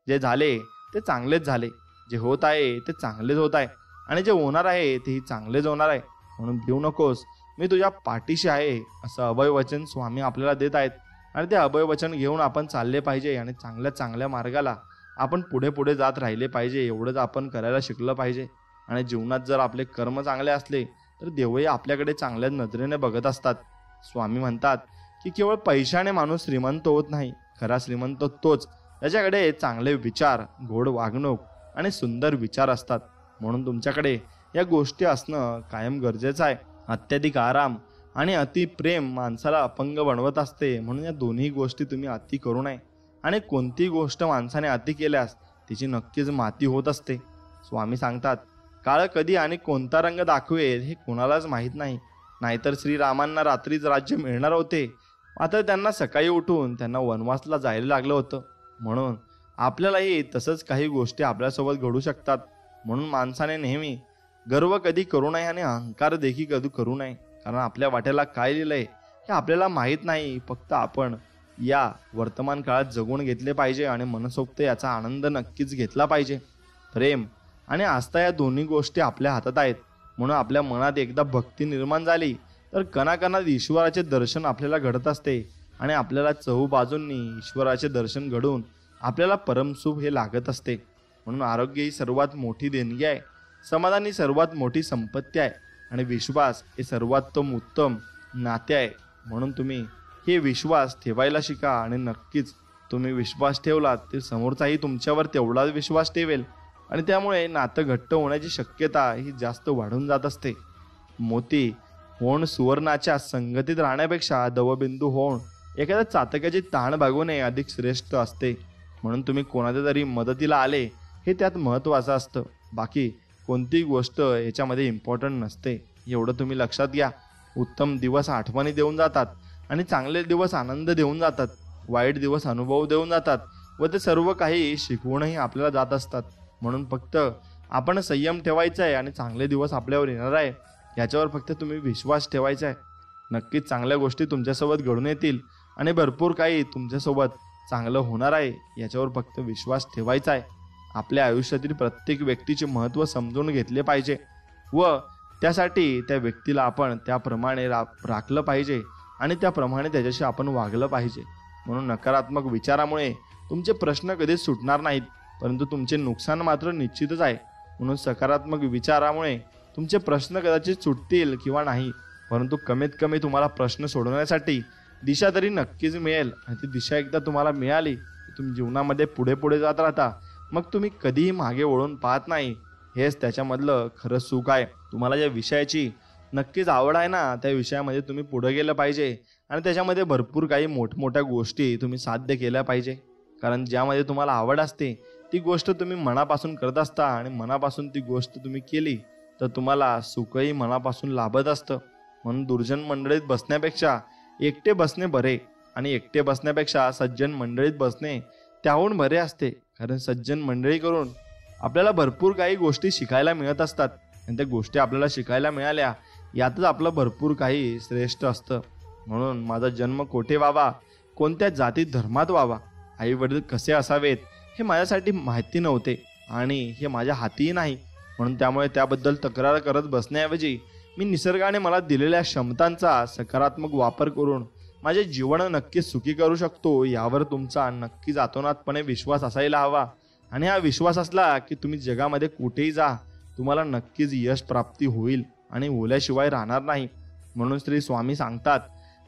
जे झाले ते चांगलेच झाले, जे होत आहे ते चांगलेच होत आहे आणि जे होणार आहे तेही चांगलेच होणार आहे. म्हणून भिवू नकोस, मी तुझ्या पाठीशी आहे असं अभय वचन स्वामी आपल्याला देत आहेत. आणि ते अभय वचन घेऊन आपण चालले पाहिजे आणि चांगल्या मार्गाला आपण पुढे जात राहिले पाहिजे. एवढंच आपण करायला शिकलं पाहिजे. आणि जीवनात जर आपले कर्म चांगले असले तर देवही आपल्याकडे चांगल्या नजरेने बघत असतात. स्वामी म्हणतात की केवळ पैशाने माणूस श्रीमंत होत नाही. खरा श्रीमंत तोच त्याच्याकडे चांगले विचार, गोड वागणूक आणि सुंदर विचार असतात. म्हणून तुमच्याकडे या गोष्टी असणं कायम गरजेचं आहे. अत्याधिक आराम आणि अति प्रेम माणसाला अपंग बनवत असते. म्हणून या दोन्ही गोष्टी तुम्ही अति करू नये. आणि कोणती गोष्ट माणसाने अति केल्यास तिची नक्कीच माती होत असते. स्वामी सांगतात, काळ कधी आणि कोणता रंग दाखवेल हे कोणालाच माहीत नाही. नाहीतर श्रीरामांना रात्रीच राज्य मिळणार होते, मात्र त्यांना सकाळी उठून त्यांना वनवासला जायला लागलं होतं. म्हणून आपल्यालाही तसंच काही गोष्टी आपल्यासोबत घडू शकतात. म्हणून माणसाने नेहमी गर्व कधी करू नये आणि अहंकार देखील कधी करू नये. कारण आपल्या वाट्याला काय लिहिलंय हे आपल्याला माहीत नाही. फक्त आपण या वर्तमान काळात जगून घेतले पाहिजे आणि मनसोक्त याचा आनंद नक्कीच घेतला पाहिजे. प्रेम आणि आस्था या दोन्ही गोष्टी आपल्या हातात आहेत. म्हणून आपल्या मनात एकदा भक्ती निर्माण झाली तर कणाकणात ईश्वराचे दर्शन आपल्याला घडत असते आणि आपल्याला चहूबाजूंनी ईश्वराचे दर्शन घडून आपल्याला परमसुख हे लागत असते. म्हणून आरोग्य ही सर्वात मोठी देणगी आहे, समाधान ही सर्वात मोठी संपत्ती आहे आणि विश्वास हे सर्वोत्तम उत्तम नाते आहे. म्हणून तुम्ही हे विश्वास ठेवायला शिका आणि नक्कीच तुम्ही विश्वास ठेवलात तर समोरचाही तुमच्यावर तेवढाच विश्वास ठेवेल आणि त्यामुळे नातं घट्ट होण्याची शक्यता ही जास्त वाढून जात असते. मोती होण सुवर्णाच्या संगतीत राहण्यापेक्षा दवबिंदू होण एखाद्या चातकाची ताण भागवणे अधिक श्रेष्ठ असते. म्हणून तुम्ही कोणाच्या तरी मदतीला आले हे त्यात महत्त्वाचं असतं. बाकी कोणतीही गोष्ट याच्यामध्ये इम्पॉर्टंट नसते, एवढं तुम्ही लक्षात घ्या. उत्तम दिवस आठवणी देऊन जातात आणि चांगले दिवस आनंद देऊन जातात. वाईट दिवस अनुभव देऊन जातात व ते सर्व काही शिकवूनही आपल्याला जात असतात. म्हणून फक्त आपण संयम ठेवायचा आहे आणि चांगले दिवस आपल्यावर येणार आहे याच्यावर फक्त तुम्ही विश्वास ठेवायचा आहे. नक्कीच चांगल्या गोष्टी तुमच्यासोबत घडून येतील आणि भरपूर काही तुमच्यासोबत चांगलं होणार आहे याच्यावर फक्त विश्वास ठेवायचा आहे. आपल्या आयुष्यातील प्रत्येक व्यक्तीचे महत्त्व समजून घेतले पाहिजे व त्यासाठी त्या व्यक्तीला आपण त्याप्रमाणे राखलं पाहिजे आणि त्याप्रमाणे त्याच्याशी आपण वागलं पाहिजे. म्हणून नकारात्मक विचारामुळे तुमचे प्रश्न कधीच सुटणार नाहीत, परंतु तुमचे नुकसान मात्र निश्चितच आहे. म्हणून सकारात्मक विचारामुळे तुमचे प्रश्न कदाचित सुटतील किंवा नाही, परंतु कमीत कमी तुम्हाला प्रश्न सोडवण्यासाठी दिशा तरी नक्कीच मिळेल. आणि ती दिशा एकदा तुम्हाला मिळाली की तुम्ही जीवनामध्ये पुढे जात राहता. मग तुम्ही कधीही मागे वळून पाहत नाही. हेच त्याच्यामधलं खरं सुख आहे. तुम्हाला ज्या विषयाची नक्कीच आवड आहे ना त्या विषयामध्ये तुम्ही पुढे गेलं पाहिजे आणि त्याच्यामध्ये भरपूर काही मोठमोठ्या गोष्टी तुम्ही साध्य केल्या पाहिजे. कारण ज्यामध्ये तुम्हाला आवड असते ती गोष्ट तुम्ही मनापासून करत असता आणि मनापासून ती गोष्ट तुम्ही केली तर तुम्हाला सुखही मनापासून लाभत असतं. म्हणून दुर्जन मंडळीत बसण्यापेक्षा एकटे बसणे बरे आणि एकटे बसण्यापेक्षा सज्जन मंडळीत बसणे त्याहून बरे असते, कारण सज्जन मंडळी करून आपल्याला भरपूर काही गोष्टी शिकायला मिळत असतात आणि त्या गोष्टी आपल्याला शिकायला मिळाल्या यातच आपलं भरपूर काही श्रेष्ठ असतं. म्हणून माझा जन्म कोठे व्हावा, कोणत्या जाती धर्मात व्हावा, आई वडील कसे असावेत हे माझ्यासाठी माहिती नव्हते आणि हे माझ्या हातीही नाही. म्हणून त्यामुळे त्याबद्दल तक्रार करत बसण्याऐवजी मी निसर्गाने मला दिलेल्या क्षमतांचा सकारात्मक वापर करून माझे जीवन नक्कीच सुखी करू शकतो यावर तुमचा नक्कीच आतोनातपणे विश्वास असायला हवा. आणि हा विश्वास असला की तुम्ही जगामध्ये कुठेही जा, तुम्हाला नक्कीच यश प्राप्ती होईल आणि ओल्याशिवाय राहणार नाही. म्हणून श्री स्वामी सांगतात,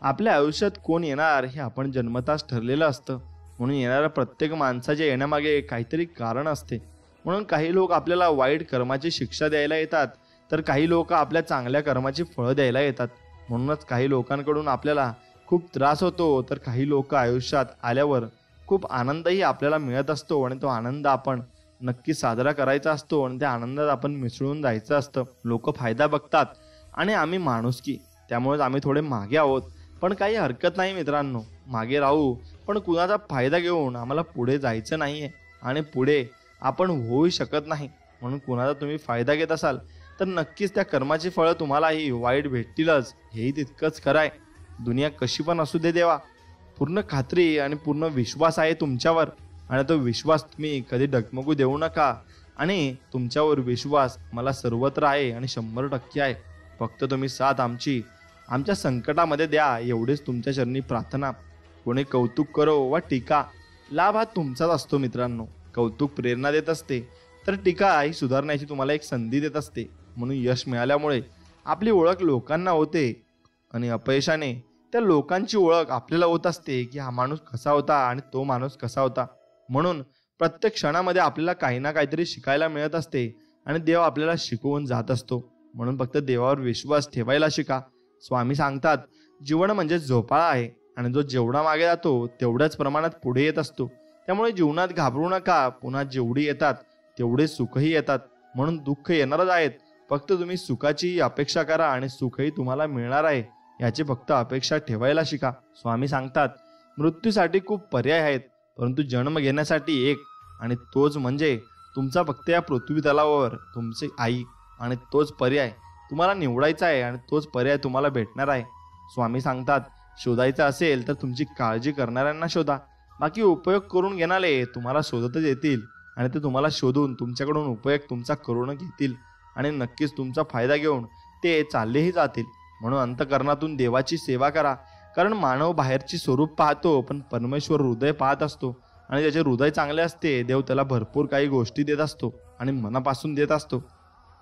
आपल्या आयुष्यात कोण येणार हे आपण जन्मताच ठरलेलं असतं. म्हणून येणाऱ्या प्रत्येक माणसाच्या येण्यामागे काहीतरी कारण असते. म्हणून काही लोक आपल्याला वाईट कर्माची शिक्षा द्यायला येतात, तर काही लोक आपल्या चांगल्या कर्माची फळं द्यायला येतात. म्हणूनच काही लोकांकडून आपल्याला खूप त्रास होतो, तर काही लोक आयुष्यात आल्यावर खूप आनंदही आपल्याला मिळत असतो आणि तो आनंद आपण नक्की साजरा करायचा असतो आणि त्या आनंदात आपण मिसळून जायचं असतं. लोक फायदा बघतात आणि आम्ही माणुसकी, त्यामुळेच आम्ही थोडे मागे आहोत. पण काही हरकत नाही मित्रांनो, मागे राहू, पण कुणाचा फायदा घेऊन आम्हाला पुढे जायचं नाहीये आणि पुढे आपण होऊ शकत नाही. म्हणून कुणाचा तुम्ही फायदा घेत असाल तर नक्कीच त्या कर्माची फळं तुम्हालाही वाईट भेटतीलच, हेही तितकंच खरंय. दुनिया कशी पण असू दे देवा, पूर्ण खात्री आणि पूर्ण विश्वास आहे तुमच्यावर आणि तो विश्वास तुम्ही कधी डगमगू देऊ नका. आणि तुमच्यावर विश्वास मला सर्वत्र आहे आणि 100% आहे. फक्त तुम्ही साथ आमच्या संकटामध्ये द्या, एवढीच तुमच्या चरणी प्रार्थना. कोणी कौतुक करो वा टीका, लाभ हा तुमचाच असतो मित्रांनो. कौतुक प्रेरणा देत असते, तर टीका ही सुधारण्याची तुम्हाला एक संधी देत असते. म्हणून यश मिळाल्यामुळे आपली ओळख लोकांना होते आणि अपयशाने त्या लोकांची ओळख आपल्याला होत असते की हा माणूस कसा होता आणि तो माणूस कसा होता. म्हणून प्रत्येक क्षणामध्ये आपल्याला काही ना काहीतरी शिकायला मिळत असते आणि देव आपल्याला शिकवून जात असतो. म्हणून फक्त देवावर विश्वास ठेवायला शिका. स्वामी सांगतात, जीवन म्हणजे झोपाळा आहे आणि जो जेवढा मागे जातो तेवढ्याच प्रमाणात पुढे येत असतो. त्यामुळे जीवनात घाबरू नका. पुन्हा जेवढी येतात तेवढे सुखही येतात. म्हणून दुःख येणारच आहेत, फक्त तुम्ही सुखाची अपेक्षा करा आणि सुखही तुम्हाला मिळणार आहे याची फक्त अपेक्षा ठेवायला शिका. स्वामी सांगतात, मृत्यूसाठी खूप पर्याय आहेत, परंतु जन्म घेण्यासाठी एक, आणि तोच म्हणजे तुमचा फक्त या पृथ्वी तलावावर तुमची आई. आणि तोच पर्याय तुम्हाला निवडायचा आहे आणि तोच पर्याय तुम्हाला भेटणार आहे. स्वामी सांगतात, शोधायचा असेल तर तुमची काळजी करणाऱ्यांना शोधा, बाकी उपयोग करून घेणारे तुम्हाला शोधतच येतील आणि ते तुम्हाला शोधून तुमच्याकडून उपयोग तुमचा करून घेतील आणि नक्कीच तुमचा फायदा घेऊन ते चाललेही जातील. म्हणून अंतःकरणातून देवाची सेवा करा, कारण मानव बाहेरची स्वरूप पाहतो पण परमेश्वर हृदय पाहत असतो आणि ज्याचे हृदय चांगले असते देव त्याला भरपूर काही गोष्टी देत असतो आणि मनापासून देत असतो.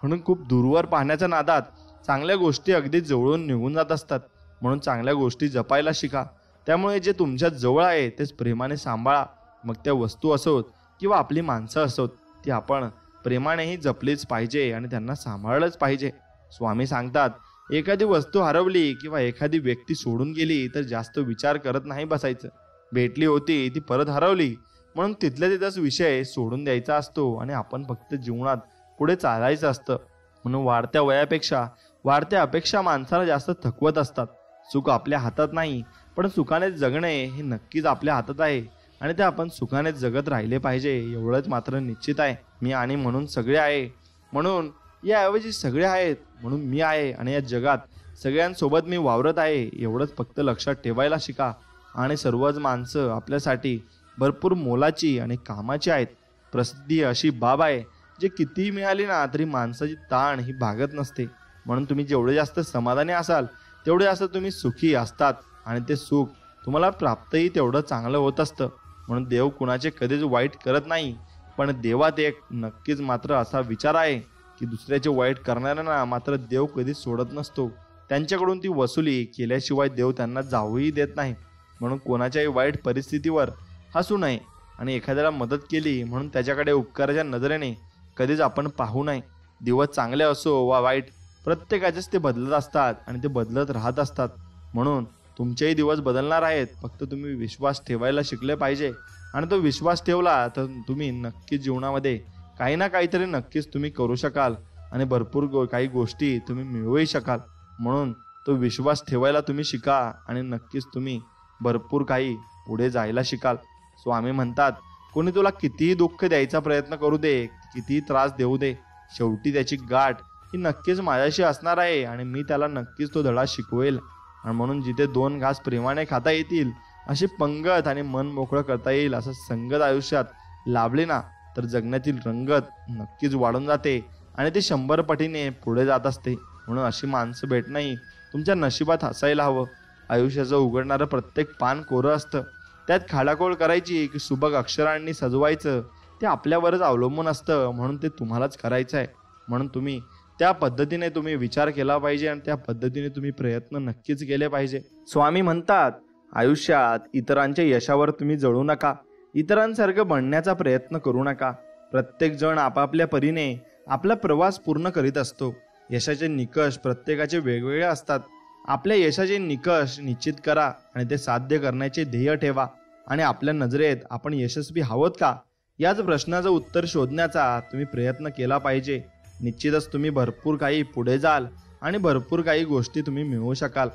म्हणून खूप दूरवर पाहण्याच्या नादात चांगल्या गोष्टी अगदी जवळून निघून जात असतात. म्हणून चांगल्या गोष्टी जपायला शिका. त्यामुळे जे तुमच्या जवळ आहे तेच प्रेमाने सांभाळा. मग त्या वस्तू असोत किंवा आपली माणसं असोत, ती आपण प्रेमानेही जपलीच पाहिजे आणि त्यांना सांभाळलंच पाहिजे. स्वामी सांगतात, एखादी वस्तू हरवली किंवा एखादी व्यक्ती सोडून गेली तर जास्त विचार करत नाही बसायचं. भेटली होती ती परत हरवली म्हणून तिथल्या तिथंच विषय सोडून द्यायचा असतो आणि आपण फक्त जीवनात पुढे चालायचं असतं. म्हणून वाढत्या वयापेक्षा वाढत्या अपेक्षा माणसाला जास्त थकवत असतात. सुख आपल्या हातात नाही, पण सुखाने जगणे हे नक्कीच आपल्या हातात आहे आणि ते आपण सुखाने जगत राहिले पाहिजे, एवढंच मात्र निश्चित आहे. मी आणि म्हणून सगळे आहे, म्हणून याऐवजी सगळे आहेत म्हणून मी आहे आणि या जगात सगळ्यांसोबत मी वावरत आहे, एवढंच फक्त लक्षात ठेवायला शिका. आणि सर्वच माणसं आपल्यासाठी भरपूर मोलाची आणि कामाची आहेत. प्रसिद्धी अशी बाब आहे जे कितीही मिळाली ना तरी माणसाची ताण ही भागत नसते. म्हणून तुम्ही जेवढे जास्त समाधानी असाल तेवढे जास्त तुम्ही सुखी असतात आणि ते सुख तुम्हाला प्राप्तही तेवढं चांगलं होत असतं. म्हणून देव कुणाचे कधीच वाईट करत नाही, पण देवात एक नक्कीच मात्र असा विचार आहे की दुसऱ्याचे वाईट करणाऱ्यांना मात्र देव कधीच सोडत नसतो. त्यांच्याकडून ती वसुली केल्याशिवाय देव त्यांना जाऊही देत नाही. म्हणून कोणाच्याही वाईट परिस्थितीवर हसू नये आणि एखाद्याला मदत केली म्हणून त्याच्याकडे उपकाराच्या नजरेने कधीच आपण पाहू नये. दिवस चांगले असो वा वाईट, प्रत्येकाचेच ते बदलत असतात आणि ते बदलत राहत असतात. म्हणून तुमचेही दिवस बदलणार आहेत, फक्त तुम्ही विश्वास ठेवायला शिकले पाहिजे. आणि तो विश्वास ठेवला तर तुम्ही नक्कीच जीवनामध्ये काही ना काहीतरी नक्कीच तुम्ही करू शकाल आणि भरपूर काही गोष्टी तुम्ही मिळवूही शकाल. म्हणून तो विश्वास ठेवायला तुम्ही शिका आणि नक्कीच तुम्ही भरपूर काही पुढे जायला शिकाल. स्वामी म्हणतात, कोणी तुला कितीही दुःख द्यायचा प्रयत्न करू दे, कितीही त्रास देऊ दे, शेवटी त्याची गाठ ही नक्कीच माझ्याशी असणार आहे आणि मी त्याला नक्कीच तो धडा शिकवेल. आणि म्हणून जिथे 2 घास प्रेमाने खाता येतील, अशी पंगत आणि मन मोकळं करता येईल असं संगत आयुष्यात लाभली ना, तर जगण्यातील रंगत नक्कीच वाढून जाते आणि ते 100 पटीने पुढे जात असते. म्हणून अशी माणसं भेटणंही तुमच्या नशिबात असायला हवं. आयुष्याचं उघडणारं प्रत्येक पान कोरं असतं. त्यात खाडाखोड करायची की सुबक अक्षरांनी सजवायचं, ते आपल्यावरच अवलंबून असतं. म्हणून ते तुम्हालाच करायचं आहे. म्हणून तुम्ही त्या पद्धतीने विचार केला पाहिजे आणि त्या पद्धतीने तुम्ही प्रयत्न नक्कीच केले पाहिजे. स्वामी म्हणतात, आयुष्यात इतरांच्या यशावर तुम्ही जळू नका, इतरांसारखं बनण्याचा प्रयत्न करू नका. प्रत्येक जण आपापल्या परीने आपला प्रवास पूर्ण करीत असतो. यशाचे निकष प्रत्येकाचे वेगवेगळे असतात. आपल्या यशाचे निकष निश्चित करा आणि ते साध्य करण्याचे ध्येय ठेवा. आणि आपल्या नजरेत आपण यशस्वी आहोत का, याच प्रश्नाचं उत्तर शोधण्याचा तुम्ही प्रयत्न केला पाहिजे. निश्चितच तुम्ही भरपूर काही पुढे जाल आणि भरपूर काही गोष्टी तुम्ही मिळवू शकाल.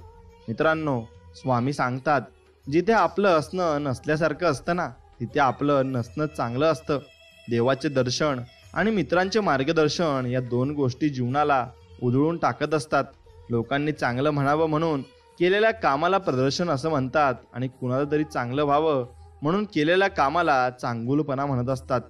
मित्रांनो, स्वामी सांगतात, जिथे आपलं असणं नसल्यासारखं असतं ना, तिथे आपलं नसणं चांगलं असतं. देवाचे दर्शन आणि मित्रांचे मार्गदर्शन या 2 गोष्टी जीवनाला उधळून टाकत असतात. लोकांनी चांगलं म्हणावं म्हणून केलेल्या कामाला प्रदर्शन असं म्हणतात आणि कुणाला तरी चांगलं व्हावं म्हणून केलेल्या कामाला चांगुलपणा म्हणत असतात.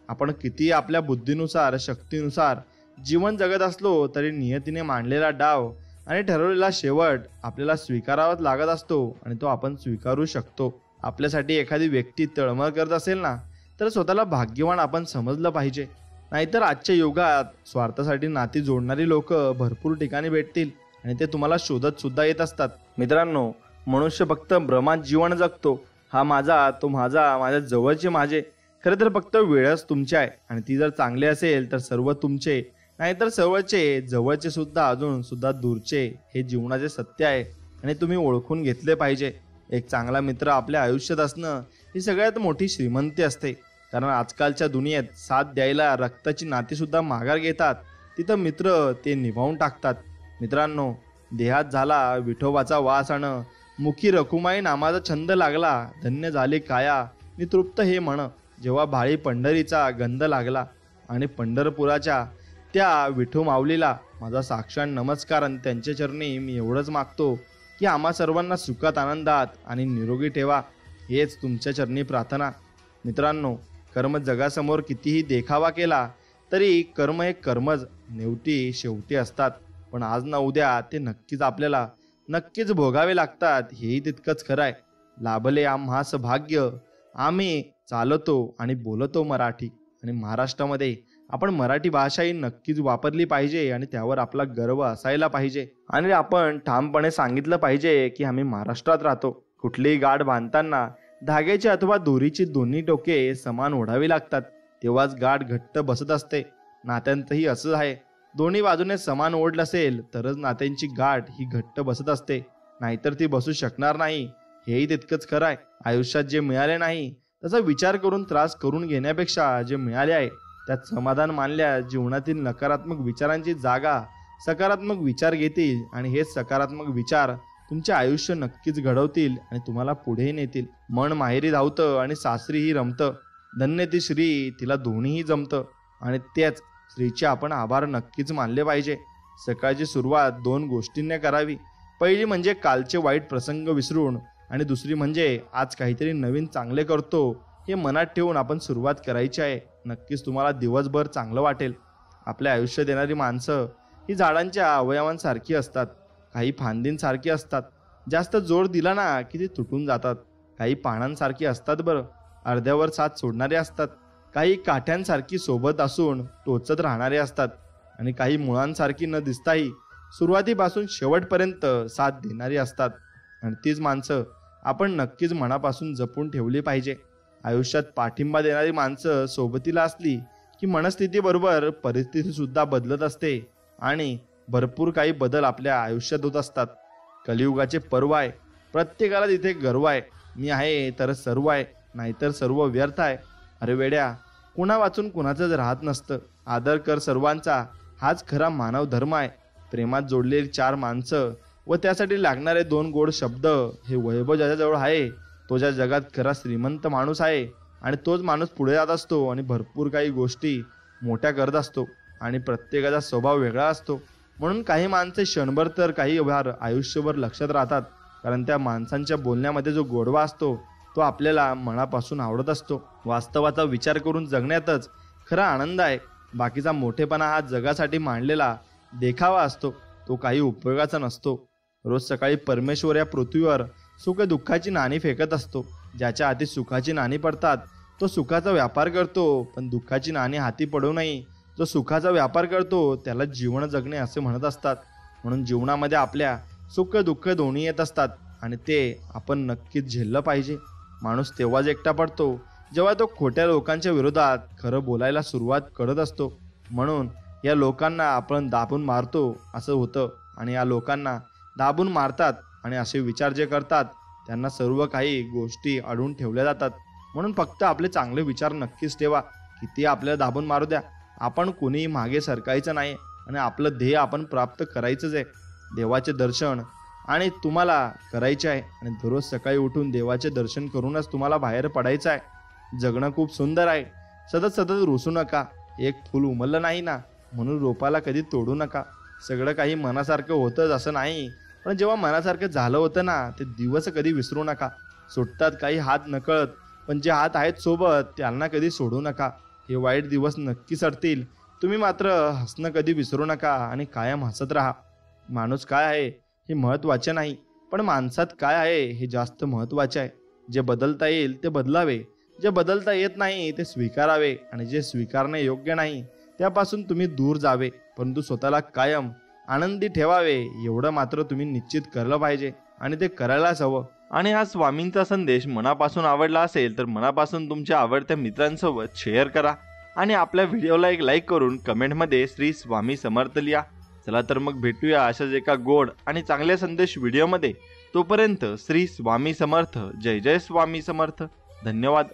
आपण किती आपल्या बुद्धीनुसार, शक्तीनुसार जीवन जगत असलो तरी नियतीने मांडलेला डाव आणि ठरवलेला शेवट आपल्याला स्वीकारावाच लागत असतो आणि तो आपण स्वीकारू शकतो. आपल्यासाठी एखादी व्यक्ती तळमळ करत असेल ना, तर स्वतःला भाग्यवान आपण समजलं पाहिजे. नाहीतर आजच्या युगात स्वार्थासाठी नाती जोडणारी लोक भरपूर ठिकाणी भेटतील आणि ते तुम्हाला शोधत सुद्धा येत असतात. मित्रांनो, मनुष्य फक्त भ्रमात जीवन जगतो. हा माझा, तो माझा, माझ्या जवळचे माझे. खरं तर फक्त वेळच तुमची आहे आणि ती जर चांगली असेल तर सर्व तुमचे, नाहीतर सर्वचे, जवळचे सुद्धा, अजून सुद्धा दूरचे. हे जीवनाचे सत्य आहे आणि तुम्ही ओळखून घेतले पाहिजे. एक चांगला मित्र आपल्या आयुष्यात असणं ही सगळ्यात मोठी श्रीमंती असते. कारण आजकालच्या दुनियेत साथ द्यायला रक्ताची नाती सुद्धा माघार घेतात, तिथं मित्र ते निभावून टाकतात. मित्रांनो, देहात झाला विठोबाचा वास आणि मुखी रखुमाई नामाचा छंद लागला, धन्य झाले काया मी तृप्त हे म्हण. जेव्हा भाळी पंढरीचा गंध लागला आणि पंढरपुराच्या त्या विठू माऊलीला माझा साक्षात नमस्कार. आणि त्यांच्या चरणी मी एवढंच मागतो की आम्हा सर्वांना सुखात, आनंदात आणि निरोगी ठेवा. हेच तुमच्या चरणी प्रार्थना. मित्रांनो, कर्म जगासमोर कितीही देखावा केला तरी कर्म हे कर्मच नेवटी शेवटी असतात. पण आज ना उद्या ते नक्कीच आपल्याला नक्कीच भोगावे लागतात, हेही तितकंच खरं आहे. लाभले आम्हास भाग्य, आम्ही चालतो आणि बोलतो मराठी. आणि महाराष्ट्रामध्ये आपण मराठी भाषा ही नक्कीच वापरली पाहिजे आणि त्यावर आपला गर्व असायला पाहिजे. आणि आपण ठामपणे सांगितलं पाहिजे की आम्ही महाराष्ट्रात राहतो. कुठलीही गाठ बांधताना धाग्याची अथवा दोरीची दोन्ही टोके समान ओढावी लागतात, तेव्हाच गाठ घट्ट बसत असते. नात्यांतही असंच आहे. दोन्ही बाजूने समान ओढ असेल तरच नात्यांची गाठ ही घट्ट बसत असते, नाहीतर ती बसू शकणार नाही. हेही तितकंच खरं आहे. आयुष्यात जे मिळाले नाही त्याचा विचार करून त्रास करून घेण्यापेक्षा जे मिळाले आहे त्यात समाधान मानल्या जीवनातील नकारात्मक विचारांची जागा सकारात्मक विचार घेतील आणि हेच सकारात्मक विचार तुमचे आयुष्य नक्कीच घडवतील आणि तुम्हाला पुढे नेतील. मन माहेरी धावतं आणि सासरीही रमतं. धन्य ती श्री, तिला दोन्हीही जमतं. आणि त्याच स्त्रीचे आपण आभार नक्कीच मानले पाहिजे. सकाळची सुरुवात 2 गोष्टींनी करावी. पहिली म्हणजे कालचे वाईट प्रसंग विसरून आणि दुसरी म्हणजे आज काहीतरी नवीन चांगले करतो हे मनात ठेवून आपण सुरुवात करायची आहे. नक्कीच तुम्हाला दिवसभर चांगलं वाटेल. आपल्या आयुष्यात येणारी माणसं ही झाडांच्या अवयवांसारखी असतात. काही फांदींसारखी असतात, जास्त जोर दिला ना की ती तुटून जातात. काही पानांसारखी असतात बरं, अर्ध्यावर साथ सोडणारे असतात. काही काठ्यांसारखी सोबत असून टोचत राहणारे असतात आणि काही मुळांसारखी न दिसताही सुरुवातीपासून शेवटपर्यंत साथ देणारी असतात. आणि तीच माणसं आपण नक्कीच मनापासून जपून ठेवली पाहिजे. आयुष्यात पाठिंबा देणारी माणसं सोबतीला असली की मनस्थितीबरोबर परिस्थिती सुद्धा बदलत असते आणि भरपूर काही बदल आपल्या आयुष्यात होत असतात. कलियुगाचे पर्व आहे. प्रत्येकाला तिथे गर्व आहे. मी आहे तर सर्व आहे, नाहीतर सर्व व्यर्थ आहे. अरे वेड्या, कुणा वाचून कुणाचंच राहत नसतं. आदर कर सर्वांचा, हाच खरा मानव धर्म आहे. प्रेमात जोडलेली 4 माणसं व त्यासाठी लागणारे 2 गोड शब्द, हे वैभव ज्याच्याजवळ आहे तो ज्या जगात खरा श्रीमंत माणूस आहे. आणि तोच माणूस पुढे जात असतो आणि भरपूर काही गोष्टी मोठ्या करत असतो आणि प्रत्येकाचा स्वभाव वेगळा असतो. म्हणून काही माणसे क्षणभर तर काही वार आयुष्यभर लक्षात राहतात, कारण त्या माणसांच्या बोलण्यामध्ये जो गोडवा असतो तो आपल्याला मनापासून आवडत असतो. वास्तवाचा विचार करून जगण्यातच खरा आनंद आहे. बाकीचा मोठेपणा हा जगासाठी मांडलेला देखावा असतो, तो काही उपयोगाचा नसतो. रोज सकाळी परमेश्वर या पृथ्वीवर सुख दुःखाची नाणी फेकत असतो. ज्याच्या हाती सुखाची नाणी पडतात तो सुखाचा व्यापार करतो, पण दुःखाची नाणी हाती पडू नये. जो सुखाचा व्यापार करतो त्याला जीवन जगणे असे म्हणत असतात. म्हणून जीवनामध्ये आपल्या सुख दुःख दोन्ही येत असतात आणि ते आपण नक्कीच झेललं पाहिजे. माणूस तेव्हाच एकटा पडतो जेव्हा तो खोट्या लोकांच्या विरोधात खरं बोलायला सुरुवात करत असतो. म्हणून या लोकांना आपण दाबून मारतो असं होतं आणि या लोकांना दाबून मारतात आणि असे विचार जे करतात त्यांना सर्व काही गोष्टी अडवून ठेवल्या जातात. म्हणून फक्त आपले चांगले विचार नक्कीच ठेवा. किती आपल्याला दाबून मारू द्या, आपण कोणीही मागे सरकायचं नाही आणि आपलं ध्येय आपण प्राप्त करायचंच आहे. देवाचे दर्शन आणि तुम्हाला करायचे आहे आणि दररोज सकाळी उठून देवाचे दर्शन करूनच तुम्हाला बाहेर पडायचं आहे. जगणं खूप सुंदर आहे. सतत रुसू नका. एक फूल उमललं नाही ना म्हणून रोपाला कधी तोडू नका. सगळं काही मनासारखं होतंच असं नाही, पण जेव्हा मनासारखं झालं होतं ना ते दिवस कधी विसरू नका. सुटतात काही हात नकळत, पण जे हात आहेत सोबत त्यांना कधी सोडू नका. हे वाईट दिवस नक्की सरतील. तुम्ही मात्र हसणं कधी विसरू नका आणि कायम हसत राहा. माणूस काय आहे हे महत्त्वाचे नाही, पण माणसात काय आहे हे जास्त महत्त्वाचे आहे. जे बदलता येईल ते बदलावे, जे बदलता येत नाही ते स्वीकारावे आणि जे स्वीकारणे योग्य नाही त्यापासून तुम्ही दूर जावे. परंतु स्वतःला कायम आनंदी ठेवावे एवढं मात्र तुम्ही निश्चित केलं पाहिजे आणि ते करायलाच हवं. आणि हा स्वामींचा संदेश मनापासून आवडला असेल तर मनापासून तुमच्या आवडत्या मित्रांसोबत शेअर करा आणि आपल्या व्हिडिओला एक लाईक करून कमेंटमध्ये श्री स्वामी समर्थ लिहा. चला तर मग भेटूया अशाच एका गोड आणि चांगल्या संदेश व्हिडिओमध्ये. तोपर्यंत श्री स्वामी समर्थ. जय जय स्वामी समर्थ. धन्यवाद.